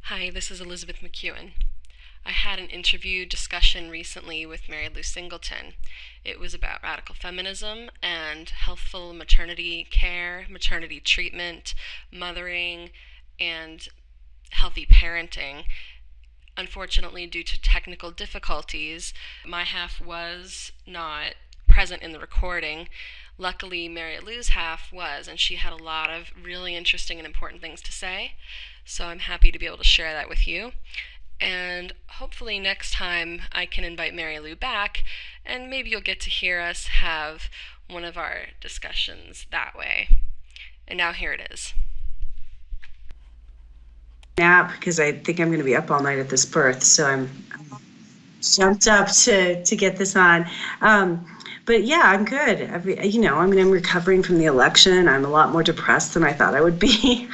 Hi, this is Elizabeth McEwen. I had an interview discussion recently with Mary Lou Singleton. It was about radical feminism and healthful maternity care, maternity treatment, mothering, and healthy parenting. Unfortunately, due to technical difficulties, my half was not present in the recording. Luckily, Mary Lou's half was, and she had a lot of really interesting and important things to say. So I'm happy to be able to share that with you. And hopefully, next time I can invite Mary Lou back, and maybe you'll get to hear us have one of our discussions that way. And now here it is. Nap because I think I'm going to be up all night at this birth, so I'm jumped up to get this on. But yeah, I'm good. I'm recovering from the election. I'm a lot more depressed than I thought I would be.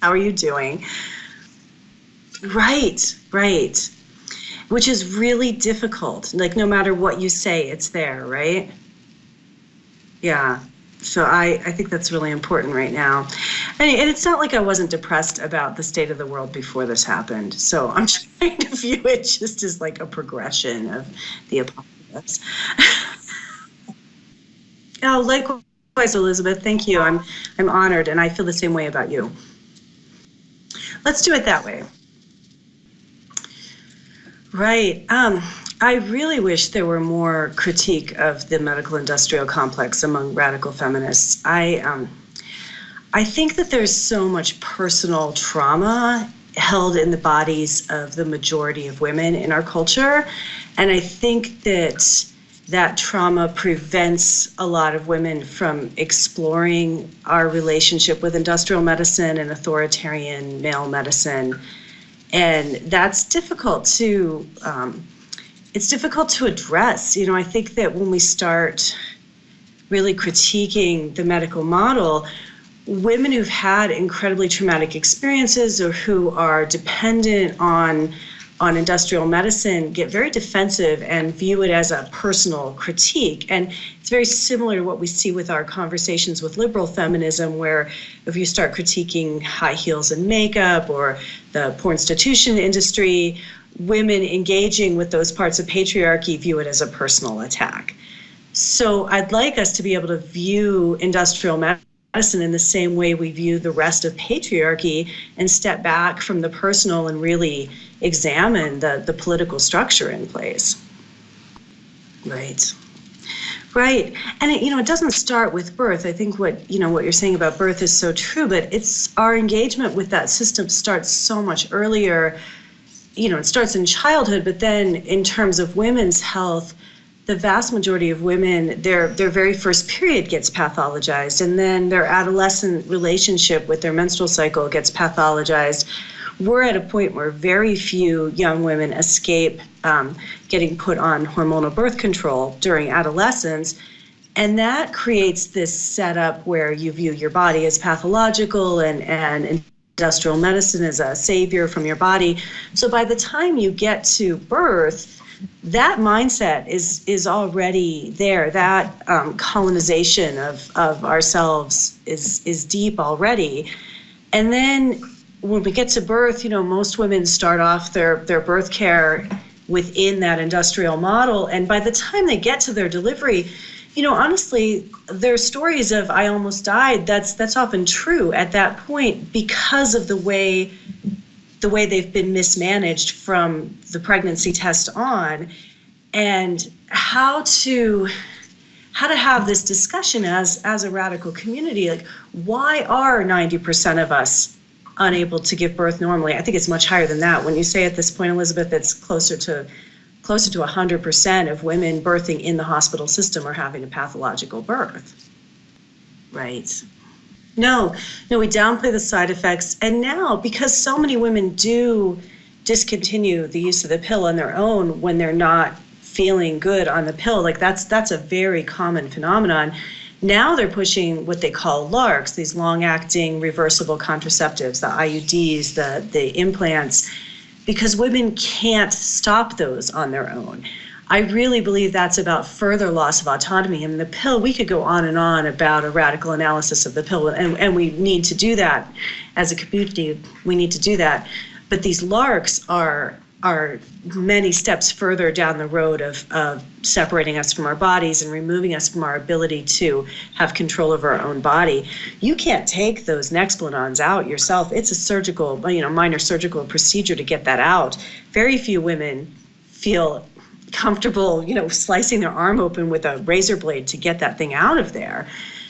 How are you doing? Right, right. Which is really difficult. Like no matter what you say, it's there, right? Yeah. So I think that's really important right now. And it's not like I wasn't depressed about the state of the world before this happened. So I'm trying to view it just as like a progression of the apocalypse. Oh, likewise, Elizabeth. Thank you. I'm honored, and I feel the same way about you. Let's do it that way. Right. I really wish there were more critique of the medical industrial complex among radical feminists. I think that there's so much personal trauma held in the bodies of the majority of women in our culture. And I think that that trauma prevents a lot of women from exploring our relationship with industrial medicine and authoritarian male medicine. And that's difficult to it's difficult to address. I think that when we start really critiquing the medical model, women who've had incredibly traumatic experiences or who are dependent on industrial medicine get very defensive and view it as a personal critique. And it's very similar to what we see with our conversations with liberal feminism, where if you start critiquing high heels and makeup or the pornstitution industry, women engaging with those parts of patriarchy view it as a personal attack. So I'd like us to be able to view industrial medicine in the same way we view the rest of patriarchy and step back from the personal and really examine the political structure in place. Right. Right. And it doesn't start with birth. I think what you're saying about birth is so true, but it's our engagement with that system starts so much earlier. It starts in childhood, but then in terms of women's health, the vast majority of women, their very first period gets pathologized, and then their adolescent relationship with their menstrual cycle gets pathologized. We're at a point where very few young women escape getting put on hormonal birth control during adolescence. And that creates this setup where you view your body as pathological and industrial medicine as a savior from your body. So by the time you get to birth, that mindset is already there. That colonization of ourselves is deep already. And then when we get to birth, most women start off their birth care within that industrial model. And by the time they get to their delivery, honestly, their stories of "I almost died," that's often true at that point because of the way they've been mismanaged from the pregnancy test on. And how to have this discussion as a radical community, like why are 90% of us unable to give birth normally? I think it's much higher than that. When you say at this point, Elizabeth, it's closer to 100% of women birthing in the hospital system are having a pathological birth. Right. No, we downplay the side effects. And now, because so many women do discontinue the use of the pill on their own when they're not feeling good on the pill, like that's a very common phenomenon. Now they're pushing what they call LARCs, these long-acting reversible contraceptives, the IUDs, the implants, because women can't stop those on their own. I really believe that's about further loss of autonomy. And the pill, we could go on and on about a radical analysis of the pill, and we need to do that as a community. We need to do that. But these LARCs are many steps further down the road of separating us from our bodies and removing us from our ability to have control over our own body. You can't take those Nexplanons out yourself. It's a surgical, minor surgical procedure to get that out. Very few women feel comfortable, slicing their arm open with a razor blade to get that thing out of there.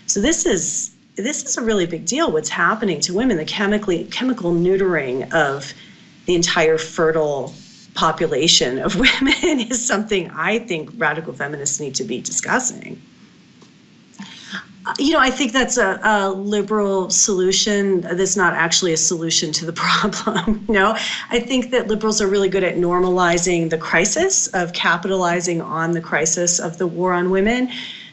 So this is a really big deal, what's happening to women. The chemical neutering of the entire fertile population of women is something I think radical feminists need to be discussing. I think that's a liberal solution that's not actually a solution to the problem. I think that liberals are really good at normalizing the crisis, of capitalizing on the crisis of the war on women,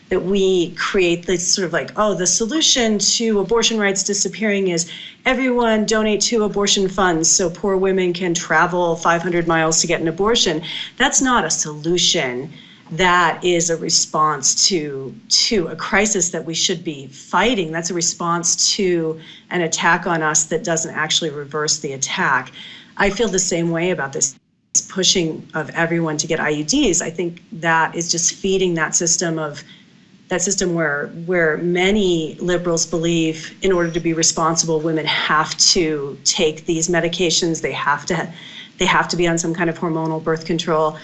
that we create this sort of like, the solution to abortion rights disappearing is everyone donate to abortion funds so poor women can travel 500 miles to get an abortion. That's not a solution. That is a response to a crisis that we should be fighting. That's a response to an attack on us that doesn't actually reverse the attack. I feel the same way about this pushing of everyone to get IUDs. I think that is just feeding that system where many liberals believe in order to be responsible, women have to take these medications. They have to be on some kind of hormonal birth control.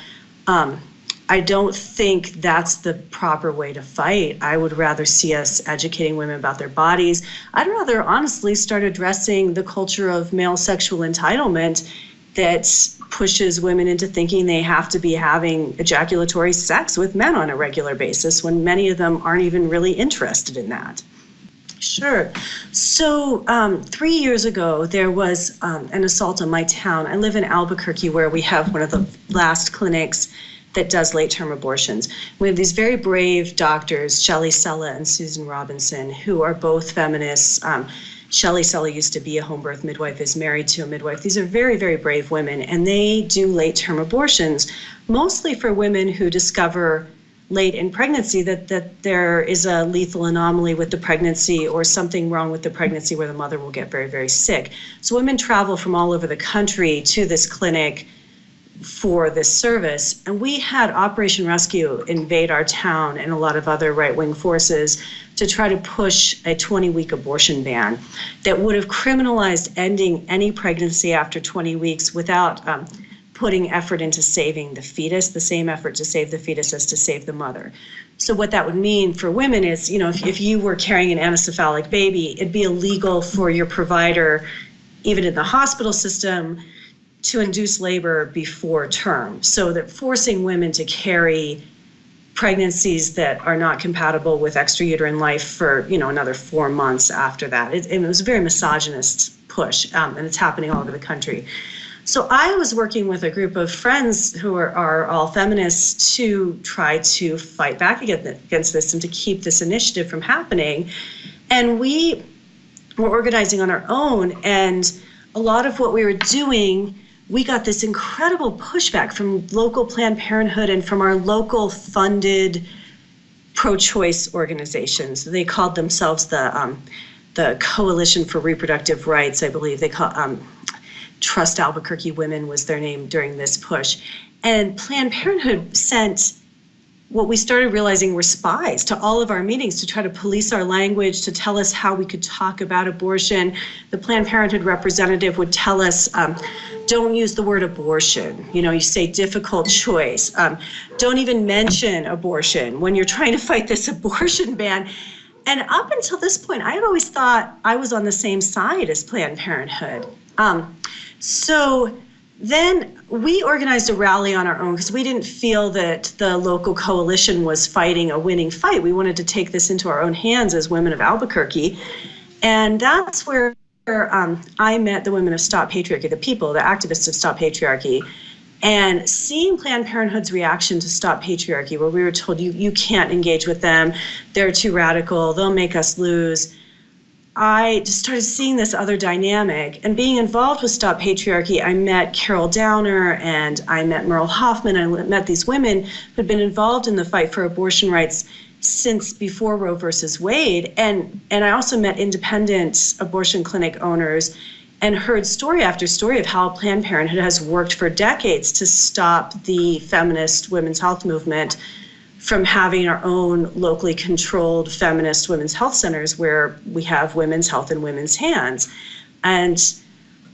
I don't think that's the proper way to fight. I would rather see us educating women about their bodies. I'd rather honestly start addressing the culture of male sexual entitlement that pushes women into thinking they have to be having ejaculatory sex with men on a regular basis when many of them aren't even really interested in that. Sure. So 3 years ago, there was an assault on my town. I live in Albuquerque, where we have one of the last clinics that does late-term abortions. We have these very brave doctors, Shelley Sella and Susan Robinson, who are both feminists. Shelley Sella used to be a home birth midwife, is married to a midwife. These are very, very brave women, and they do late-term abortions, mostly for women who discover late in pregnancy that there is a lethal anomaly with the pregnancy or something wrong with the pregnancy where the mother will get very, very sick. So women travel from all over the country to this clinic for this service. And we had Operation Rescue invade our town and a lot of other right-wing forces to try to push a 20-week abortion ban that would have criminalized ending any pregnancy after 20 weeks without putting effort into saving the fetus, the same effort to save the fetus as to save the mother. So what that would mean for women is, if you were carrying an anencephalic baby, it'd be illegal for your provider, even in the hospital system, to induce labor before term, so that forcing women to carry pregnancies that are not compatible with extrauterine life for another 4 months after that. It was a very misogynist push, and it's happening all over the country. So I was working with a group of friends who are all feminists to try to fight back against this and to keep this initiative from happening. And we were organizing on our own, and a lot of what we were doing, we got this incredible pushback from local Planned Parenthood and from our local funded pro-choice organizations. They called themselves the Coalition for Reproductive Rights, I believe. They call Trust Albuquerque Women was their name during this push. And Planned Parenthood sent what we started realizing were spies to all of our meetings to try to police our language, to tell us how we could talk about abortion. The Planned Parenthood representative would tell us, don't use the word abortion. You say difficult choice. Don't even mention abortion when you're trying to fight this abortion ban. And up until this point, I had always thought I was on the same side as Planned Parenthood. So then we organized a rally on our own because we didn't feel that the local coalition was fighting a winning fight. We wanted to take this into our own hands as women of Albuquerque. And that's where I met the women of Stop Patriarchy, the people, the activists of Stop Patriarchy, and seeing Planned Parenthood's reaction to Stop Patriarchy, where we were told you can't engage with them, they're too radical, they'll make us lose. I just started seeing this other dynamic, and being involved with Stop Patriarchy, I met Carol Downer and I met Merle Hoffman. I met these women who had been involved in the fight for abortion rights since before Roe versus Wade. And I also met independent abortion clinic owners and heard story after story of how Planned Parenthood has worked for decades to stop the feminist women's health movement from having our own locally controlled feminist women's health centers where we have women's health in women's hands. And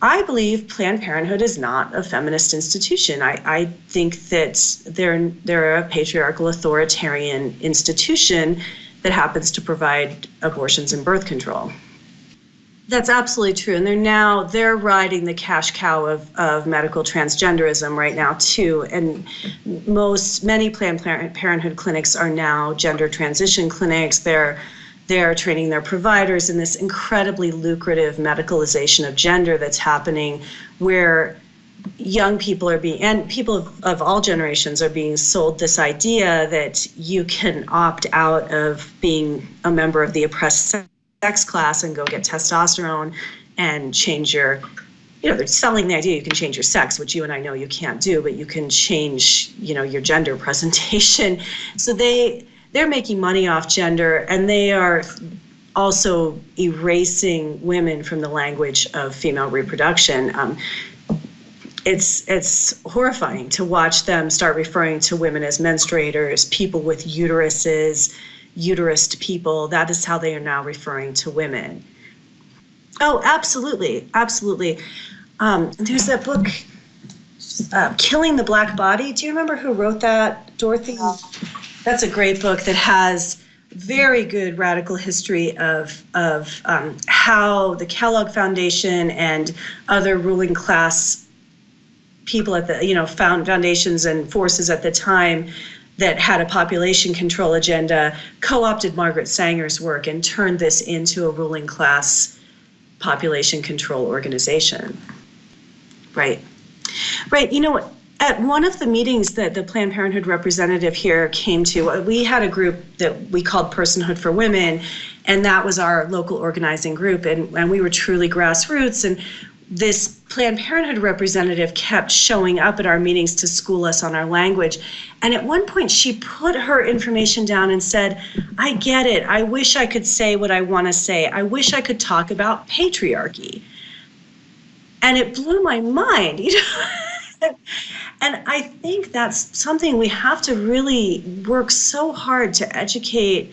I believe Planned Parenthood is not a feminist institution. I think that they're a patriarchal authoritarian institution that happens to provide abortions and birth control. That's absolutely true. And they're riding the cash cow of medical transgenderism right now too. And many Planned Parenthood clinics are now gender transition clinics. They're training their providers in this incredibly lucrative medicalization of gender that's happening, where young people and people of all generations are being sold this idea that you can opt out of being a member of the oppressed sex class and go get testosterone and change your, they're selling the idea you can change your sex, which you and I know you can't do, but you can change, your gender presentation. So they're making money off gender, and they are also erasing women from the language of female reproduction. It's horrifying to watch them start referring to women as menstruators, people with uteruses, uterused people. That is how they are now referring to women. Oh, absolutely. Absolutely. There's that book, Killing the Black Body. Do you remember who wrote that, Dorothy? That's a great book that has very good radical history of how the Kellogg Foundation and other ruling class people at the, foundations and forces at the time that had a population control agenda co-opted Margaret Sanger's work and turned this into a ruling class population control organization. Right. At one of the meetings that the Planned Parenthood representative here came to, we had a group that we called Personhood for Women, and that was our local organizing group, and we were truly grassroots. And this Planned Parenthood representative kept showing up at our meetings to school us on our language. And at one point, she put her information down and said, I get it. I wish I could say what I want to say. I wish I could talk about patriarchy. And it blew my mind, And I think that's something we have to really work so hard to educate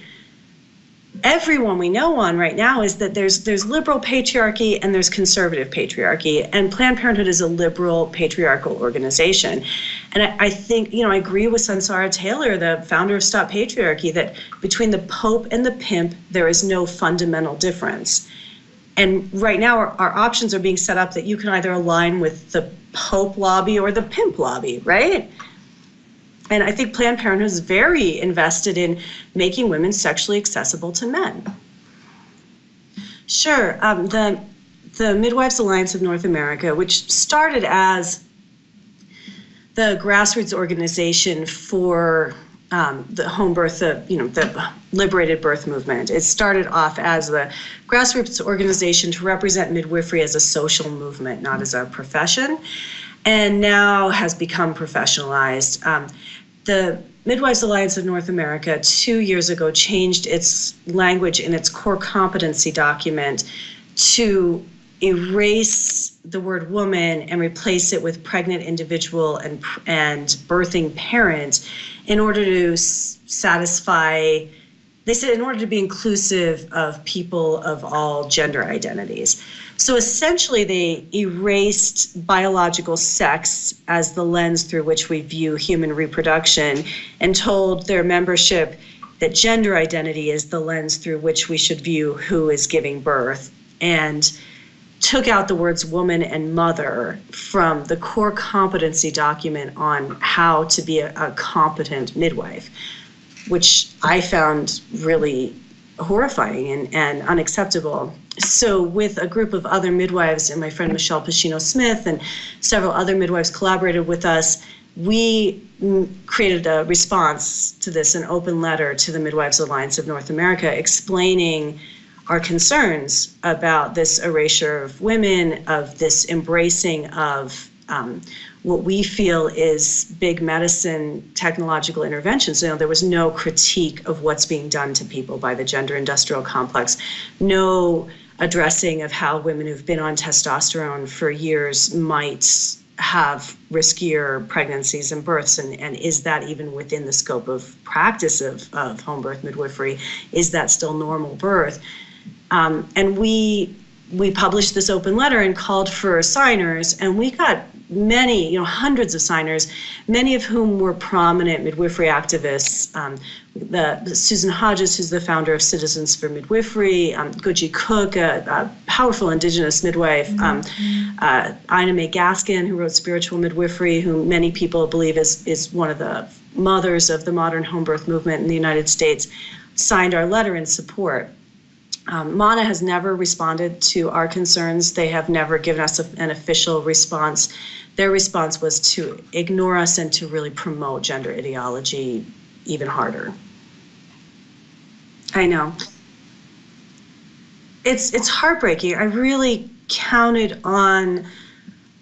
everyone we know on right now, is that there's liberal patriarchy and there's conservative patriarchy, and Planned Parenthood is a liberal patriarchal organization. And I think, I agree with Sunsara Taylor, the founder of Stop Patriarchy, that between the Pope and the pimp, there is no fundamental difference. And right now our options are being set up that you can either align with the Pope lobby or the pimp lobby, right? And I think Planned Parenthood is very invested in making women sexually accessible to men. Sure. The Midwives Alliance of North America, which started as the grassroots organization for the home birth, the liberated birth movement. It started off as the grassroots organization to represent midwifery as a social movement, not as a profession, and now has become professionalized. The Midwives Alliance of North America 2 years ago changed its language in its core competency document to erase the word woman and replace it with pregnant individual and birthing parent in order to satisfy, they said, in order to be inclusive of people of all gender identities. So essentially they erased biological sex as the lens through which we view human reproduction and told their membership that gender identity is the lens through which we should view who is giving birth, and took out the words woman and mother from the core competency document on how to be a competent midwife, which I found really horrifying and unacceptable. So with a group of other midwives and my friend Michelle Pacino Smith and several other midwives collaborated with us, we created a response to this, an open letter to the Midwives Alliance of North America explaining our concerns about this erasure of women, of this embracing of what we feel is big medicine technological interventions. There was no critique of what's being done to people by the gender industrial complex, no addressing of how women who've been on testosterone for years might have riskier pregnancies and births, and is that even within the scope of practice of home birth midwifery? Is that still normal birth? And we published this open letter and called for signers, and we got many, hundreds of signers, many of whom were prominent midwifery activists. Susan Hodges, who's the founder of Citizens for Midwifery, Guji Cook, a powerful Indigenous midwife, Ina May Gaskin, who wrote Spiritual Midwifery, who many people believe is one of the mothers of the modern home birth movement in the United States, signed our letter in support. MANA has never responded to our concerns. They have never given us an official response. Their response was to ignore us and to really promote gender ideology even harder. I know. It's heartbreaking. I really counted on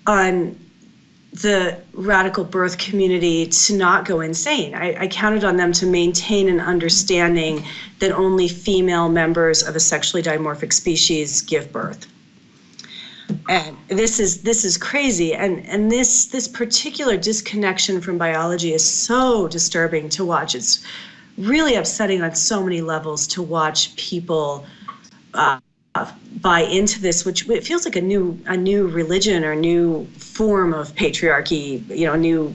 the radical birth community to not go insane. I counted on them to maintain an understanding that only female members of a sexually dimorphic species give birth. And this is crazy. And this particular disconnection from biology is so disturbing to watch. It's really upsetting on so many levels to watch people buy into this, which it feels like a new religion or a new form of patriarchy, a new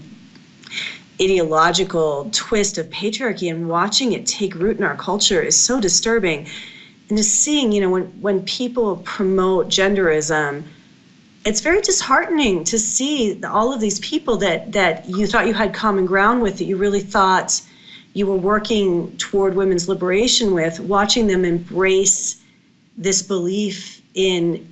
ideological twist of patriarchy, and watching it take root in our culture is so disturbing. And just seeing, when people promote genderism, it's very disheartening to see all of these people that you thought you had common ground with, that you really thought you were working toward women's liberation with, watching them embrace this belief in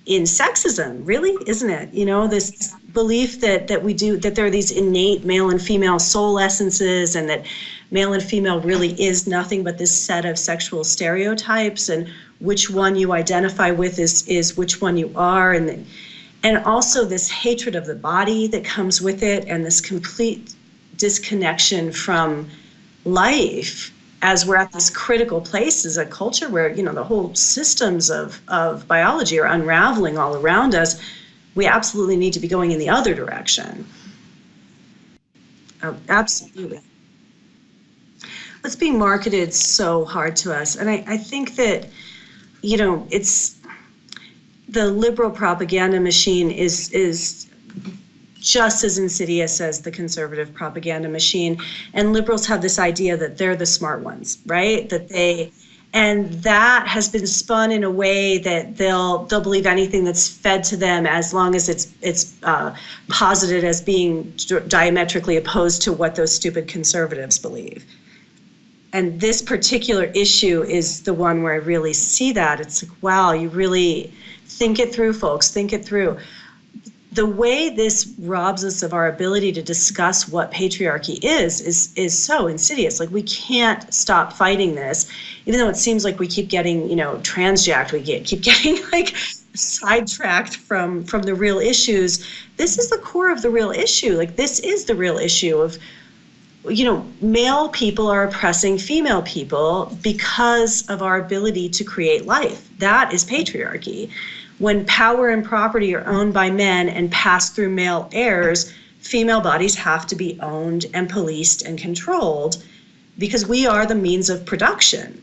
sexism, really, isn't it? This belief that there are these innate male and female soul essences, and that male and female really is nothing but this set of sexual stereotypes, and which one you identify with is which one you are, and also this hatred of the body that comes with it, and this complete disconnection from life, as we're at this critical place as a culture where, the whole systems of biology are unraveling all around us. We absolutely need to be going in the other direction. Oh, absolutely. It's being marketed so hard to us. And I think that, it's the liberal propaganda machine is just as insidious as the conservative propaganda machine. And liberals have this idea that they're the smart ones, right? And that has been spun in a way that they'll believe anything that's fed to them, as long as it's posited as being diametrically opposed to what those stupid conservatives believe. And this particular issue is the one where I really see that. It's like, wow, you really think it through, folks, think it through. The way this robs us of our ability to discuss what patriarchy is so insidious. Like, we can't stop fighting this, even though it seems like we keep getting, transjacked. We keep getting like sidetracked from the real issues. This is the core of the real issue. Like, this is the real issue of, male people are oppressing female people because of our ability to create life. That is patriarchy. When power and property are owned by men and passed through male heirs, female bodies have to be owned and policed and controlled, because we are the means of production.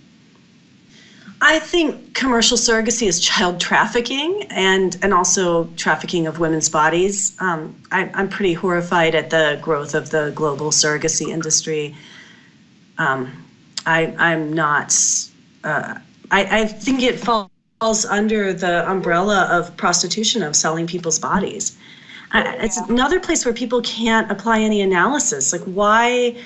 I think commercial surrogacy is child trafficking and also trafficking of women's bodies. I'm pretty horrified at the growth of the global surrogacy industry. I'm not. I think it falls under the umbrella of prostitution, of selling people's bodies. It's another place where people can't apply any analysis. Like, why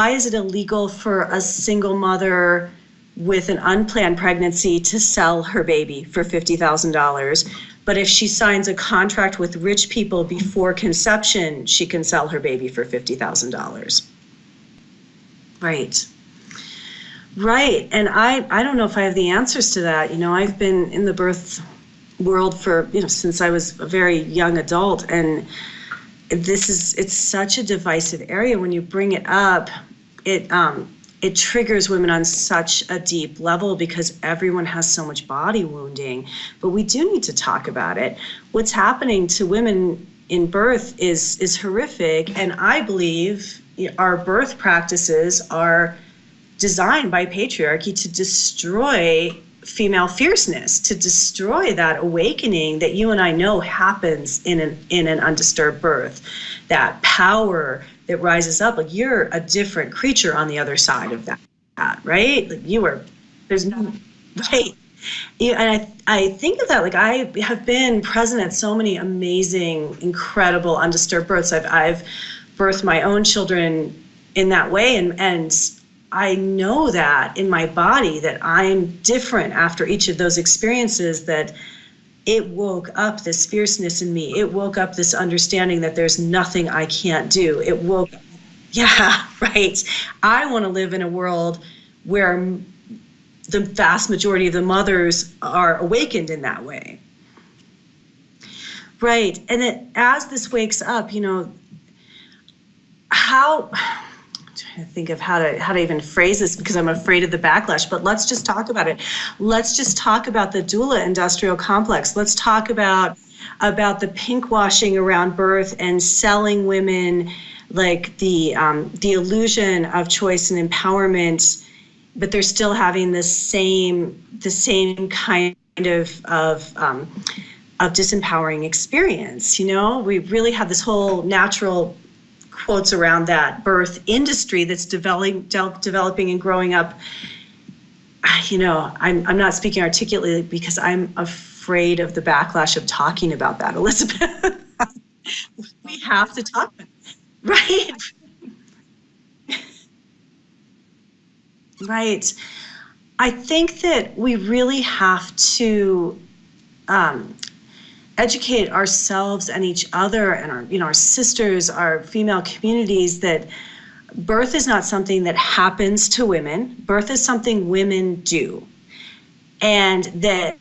is it illegal for a single mother with an unplanned pregnancy to sell her baby for $50,000, but if she signs a contract with rich people before conception, she can sell her baby for $50,000? Right. And I don't know if I have the answers to that. I've been in the birth world for, since I was a very young adult, and it's such a divisive area. When you bring it up, it triggers women on such a deep level because everyone has so much body wounding. But we do need to talk about it. What's happening to women in birth is horrific, and I believe our birth practices are designed by patriarchy to destroy female fierceness, to destroy that awakening that you and I know happens in an undisturbed birth, that power that rises up. Like, you're a different creature on the other side of that, right? Like, there's no, right. Yeah, and I think of that, like, I have been present at so many amazing, incredible undisturbed births. I've birthed my own children in that way, and I know that in my body that I'm different after each of those experiences, that it woke up this fierceness in me. It woke up this understanding that there's nothing I can't do. It woke, yeah, right. I want to live in a world where the vast majority of the mothers are awakened in that way. Right. And then as this wakes up, how, I'm trying to think of how to even phrase this because I'm afraid of the backlash, but let's just talk about it. Let's just talk about the doula industrial complex. Let's talk about the pinkwashing around birth and selling women like the illusion of choice and empowerment, but they're still having the same kind of disempowering experience. We really have this whole natural quotes around that birth industry that's developing and growing up. I'm not speaking articulately because I'm afraid of the backlash of talking about that, Elizabeth. We have to talk about it, right? Right. I think that we really have to educate ourselves and each other and our sisters, our female communities, that birth is not something that happens to women. Birth is something women do. And that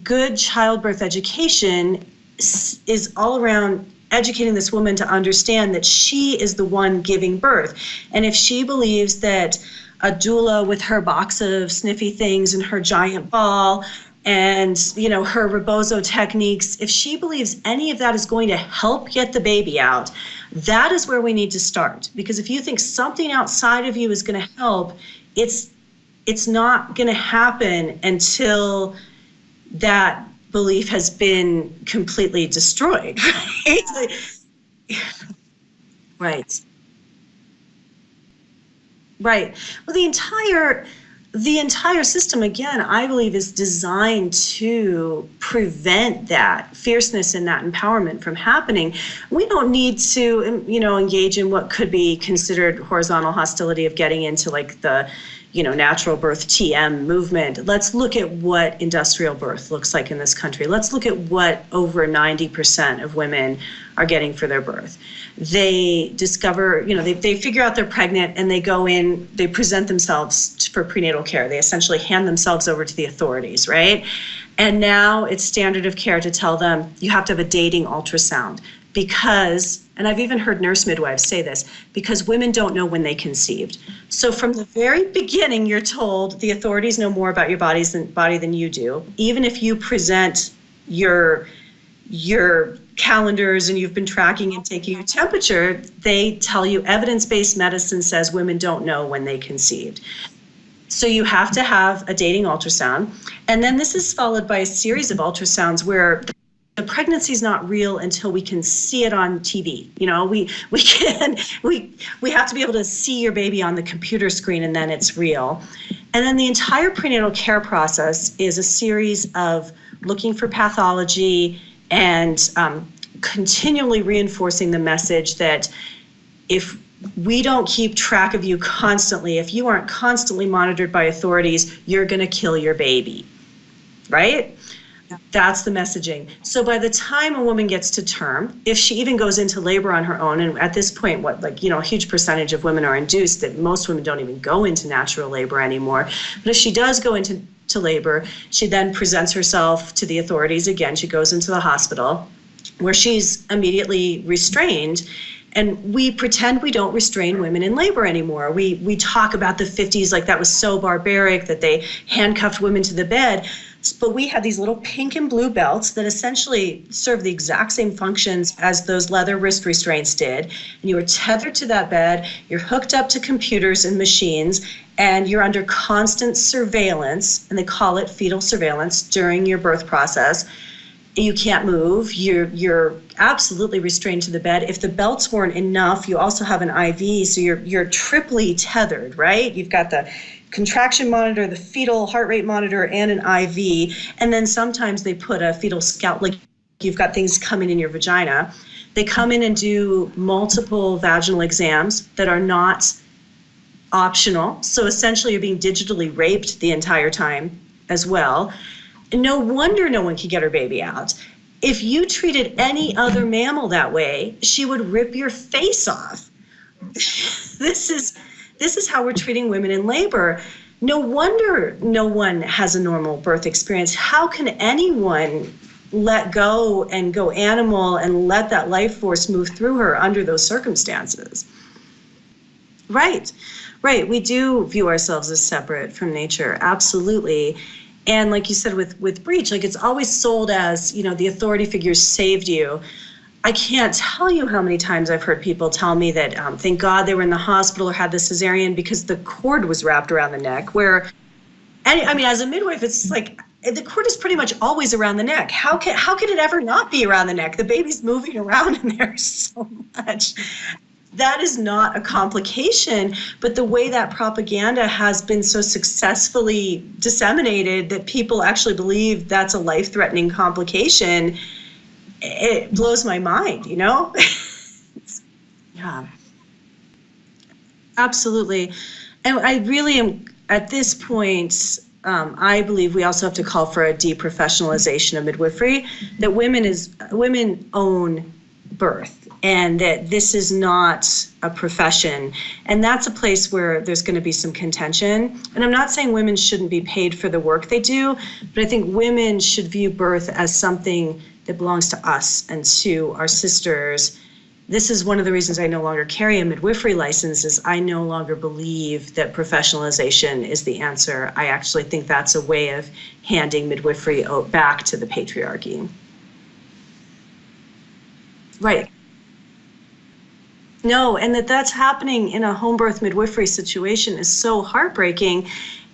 good childbirth education is all around educating this woman to understand that she is the one giving birth. And if she believes that a doula with her box of sniffy things and her giant ball and her rebozo techniques, if she believes any of that is going to help get the baby out, that is where we need to start. Because if you think something outside of you is going to help, it's not going to happen until that belief has been completely destroyed, right? Right. Right. Well, the entire system, again, I believe, is designed to prevent that fierceness and that empowerment from happening. We don't need to, engage in what could be considered horizontal hostility of getting into like the, natural birth TM movement. Let's look at what industrial birth looks like in this country. Let's look at what over 90% of women are getting for their birth. They discover, they figure out they're pregnant and they go in, they present themselves for prenatal care. They essentially hand themselves over to the authorities, right? And now it's standard of care to tell them you have to have a dating ultrasound because, and I've even heard nurse midwives say this, because women don't know when they conceived. So from the very beginning, you're told the authorities know more about your body than you do. Even if you present your calendars and you've been tracking and taking your temperature, they tell you evidence-based medicine says women don't know when they conceived. So you have to have a dating ultrasound. And then this is followed by a series of ultrasounds where the pregnancy is not real until we can see it on TV. We have to be able to see your baby on the computer screen and then it's real. And then the entire prenatal care process is a series of looking for pathology and continually reinforcing the message that if we don't keep track of you constantly, if you aren't constantly monitored by authorities, you're going to kill your baby, right? Yeah. That's the messaging. So by the time a woman gets to term, if she even goes into labor on her own, and at this point, a huge percentage of women are induced, that most women don't even go into natural labor anymore. But if she does go into labor, she then presents herself to the authorities again. She goes into the hospital where she's immediately restrained. And we pretend we don't restrain women in labor anymore. We talk about the 50s like that was so barbaric that they handcuffed women to the bed. But we had these little pink and blue belts that essentially serve the exact same functions as those leather wrist restraints did. And you were tethered to that bed, you're hooked up to computers and machines, and you're under constant surveillance, and they call it fetal surveillance during your birth process. You can't move. You're absolutely restrained to the bed. If the belts weren't enough, you also have an IV, so you're triply tethered, right? You've got the contraction monitor, the fetal heart rate monitor, and an IV. And then sometimes they put a fetal scalp, like you've got things coming in your vagina. They come in and do multiple vaginal exams that are not optional. So essentially you're being digitally raped the entire time as well. And no wonder no one could get her baby out. If you treated any other mammal that way, she would rip your face off. This is how we're treating women in labor. No wonder no one has a normal birth experience. How can anyone let go and go animal and let that life force move through her under those circumstances? Right. We do view ourselves as separate from nature, absolutely. And like you said with breech, like it's always sold as, the authority figures saved you. I can't tell you how many times I've heard people tell me that thank God they were in the hospital or had the cesarean because the cord was wrapped around the neck, where, as a midwife, it's like the cord is pretty much always around the neck. How could it ever not be around the neck? The baby's moving around in there so much. That is not a complication, but the way that propaganda has been so successfully disseminated that people actually believe that's a life-threatening complication, it blows my mind, Yeah, absolutely. And I really am, at this point, I believe we also have to call for a deprofessionalization of midwifery, that women own birth, and that this is not a profession. And that's a place where there's going to be some contention. And I'm not saying women shouldn't be paid for the work they do, but I think women should view birth as something that belongs to us and to our sisters. This is one of the reasons I no longer carry a midwifery license, is I no longer believe that professionalization is the answer. I actually think that's a way of handing midwifery back to the patriarchy. Right. No, and that's happening in a home birth midwifery situation is so heartbreaking.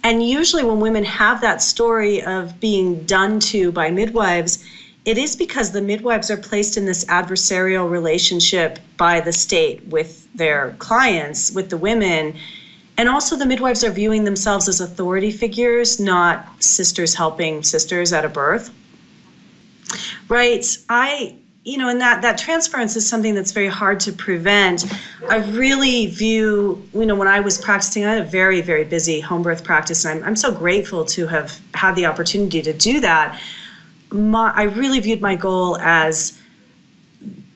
And usually when women have that story of being done to by midwives, it is because the midwives are placed in this adversarial relationship by the state with their clients, with the women. And also the midwives are viewing themselves as authority figures, not sisters helping sisters at a birth. Right. And that transference is something that's very hard to prevent. I really view, when I was practicing, I had a very, very busy home birth practice, and I'm so grateful to have had the opportunity to do that. I really viewed my goal as,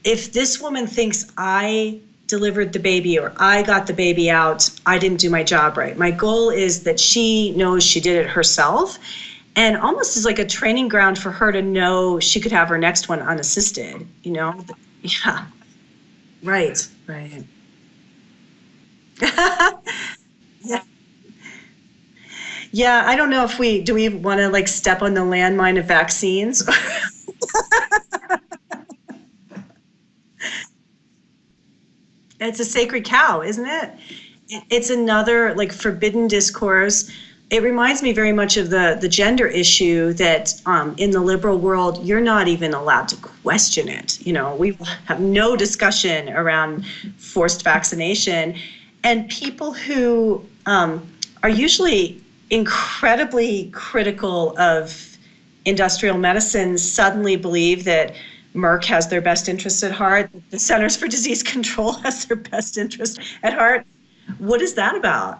if this woman thinks I delivered the baby or I got the baby out, I didn't do my job right. My goal is that she knows she did it herself, and almost as like a training ground for her to know she could have her next one unassisted, Yeah. Right. Yeah. Yeah, I don't know if do we want to step on the landmine of vaccines? It's a sacred cow, isn't it? It's another forbidden discourse. It reminds me very much of the gender issue that in the liberal world, you're not even allowed to question it. We have no discussion around forced vaccination. And people who are usually incredibly critical of industrial medicine suddenly believe that Merck has their best interests at heart, the Centers for Disease Control has their best interest at heart. What is that about?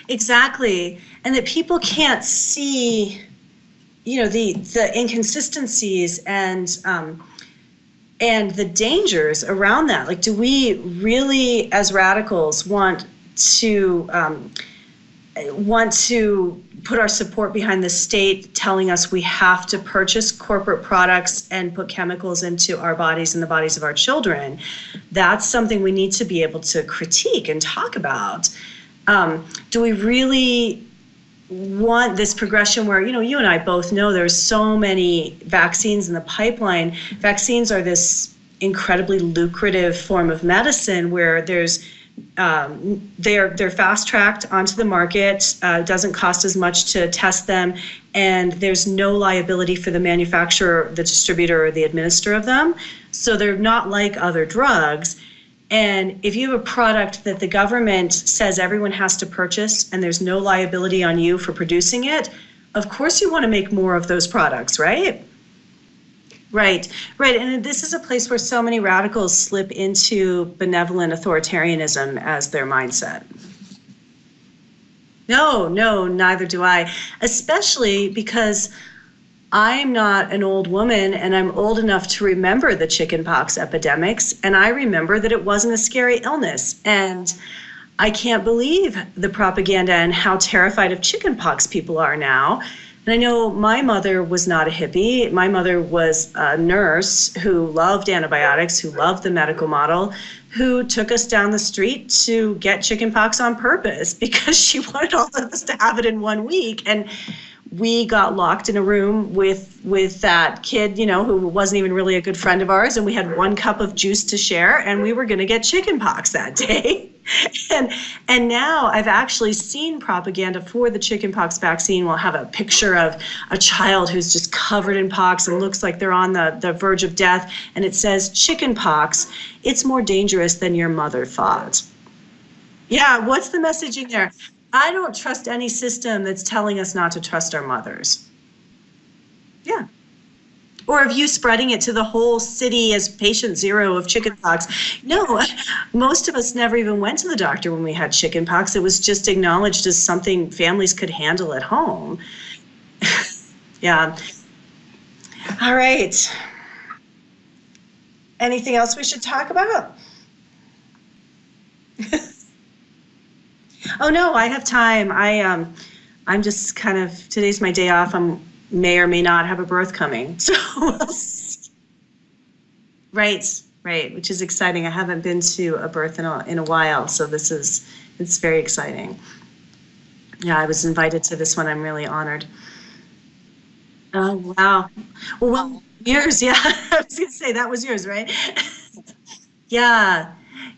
Exactly. And that people can't see, the inconsistencies and the dangers around that. Do we really, as radicals, want to want to put our support behind the state telling us we have to purchase corporate products and put chemicals into our bodies and the bodies of our children, that's something we need to be able to critique and talk about. Do we really want this progression where, you and I both know there's so many vaccines in the pipeline. Vaccines are this incredibly lucrative form of medicine where they're fast-tracked onto the market. It doesn't cost as much to test them, and there's no liability for the manufacturer, the distributor, or the administrator of them. So they're not like other drugs. And if you have a product that the government says everyone has to purchase and there's no liability on you for producing it, of course you want to make more of those products, right? Right. And this is a place where so many radicals slip into benevolent authoritarianism as their mindset. No, neither do I, especially because I'm not an old woman and I'm old enough to remember the chickenpox epidemics, and I remember that it wasn't a scary illness. And I can't believe the propaganda and how terrified of chickenpox people are now. And I know my mother was not a hippie. My mother was a nurse who loved antibiotics, who loved the medical model, who took us down the street to get chickenpox on purpose because she wanted all of us to have it in 1 week. And we got locked in a room with that kid, who wasn't even really a good friend of ours, and we had 1 cup of juice to share, and we were going to get chickenpox that day. And now I've actually seen propaganda for the chickenpox vaccine. We'll have a picture of a child who's just covered in pox and looks like they're on the verge of death, and it says, chickenpox, it's more dangerous than your mother thought. Yeah, what's the messaging there? I don't trust any system that's telling us not to trust our mothers. Yeah. Or of you spreading it to the whole city as patient zero of chickenpox. No, most of us never even went to the doctor when we had chickenpox. It was just acknowledged as something families could handle at home. Yeah. All right. Anything else we should talk about? Oh no, I have time. I'm just kind of, today's my day off. I may or may not have a birth coming. So right, which is exciting. I haven't been to a birth in a while, so it's very exciting. Yeah, I was invited to this one. I'm really honored. Oh wow. Well, yours, yeah. I was gonna say that was yours, right? Yeah,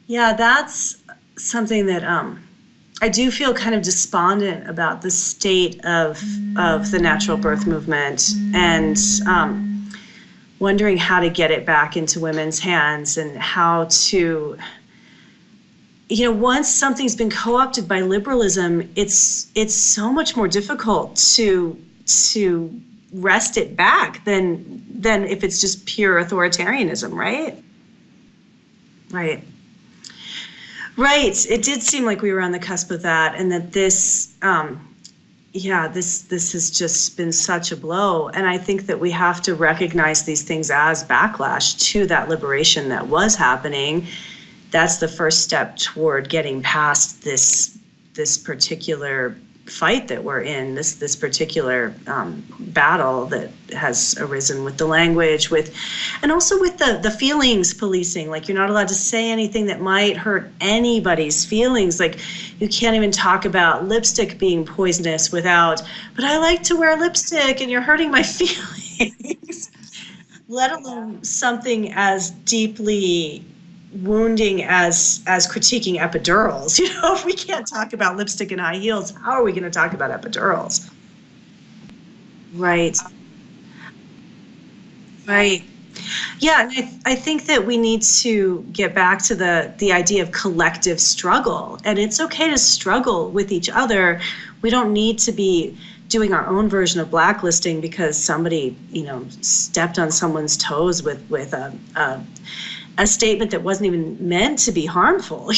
that's something that I do feel kind of despondent about the state of the natural birth movement, and wondering how to get it back into women's hands, and how to, once something's been co-opted by liberalism, it's so much more difficult to wrest it back than if it's just pure authoritarianism, right? Right. It did seem like we were on the cusp of that, and that this has just been such a blow. And I think that we have to recognize these things as backlash to that liberation that was happening. That's the first step toward getting past this particular fight that we're in, this particular battle that has arisen with the language, and also with the feelings policing. Like, you're not allowed to say anything that might hurt anybody's feelings. Like, you can't even talk about lipstick being poisonous without, but I like to wear lipstick and you're hurting my feelings. Let alone something as deeply wounding as critiquing epidurals. If we can't talk about lipstick and high heels, how are we going to talk about epidurals? Right. Yeah, and I think that we need to get back to the idea of collective struggle. And it's okay to struggle with each other. We don't need to be doing our own version of blacklisting because somebody, stepped on someone's toes with a statement that wasn't even meant to be harmful.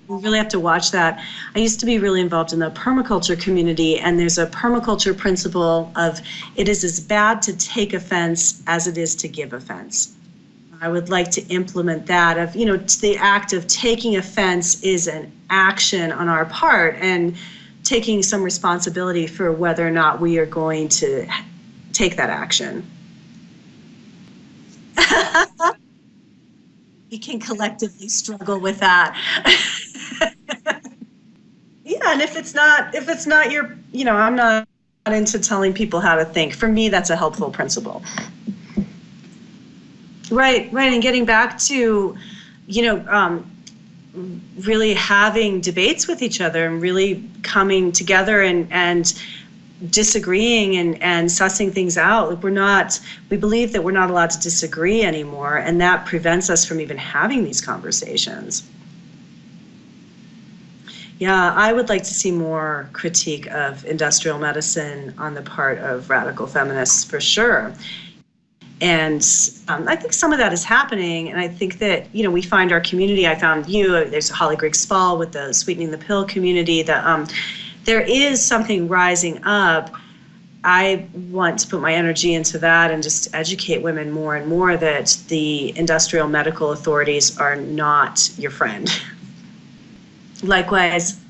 We really have to watch that. I used to be really involved in the permaculture community, and there's a permaculture principle of it is as bad to take offense as it is to give offense. I would like to implement that of, the act of taking offense is an action on our part, and taking some responsibility for whether or not we are going to take that action. We can collectively struggle with that. Yeah, and if it's not your, I'm not into telling people how to think. For me, that's a helpful principle. Right, and getting back to, really having debates with each other and really coming together and disagreeing and sussing things out. We believe that we're not allowed to disagree anymore, and that prevents us from even having these conversations. Yeah, I would like to see more critique of industrial medicine on the part of radical feminists, for sure. And I think some of that is happening, and I think that, we find our community. I found there's Holly Grigg-Spall with the Sweetening the Pill community. There is something rising up. I want to put my energy into that and just educate women more and more that the industrial medical authorities are not your friend. Likewise.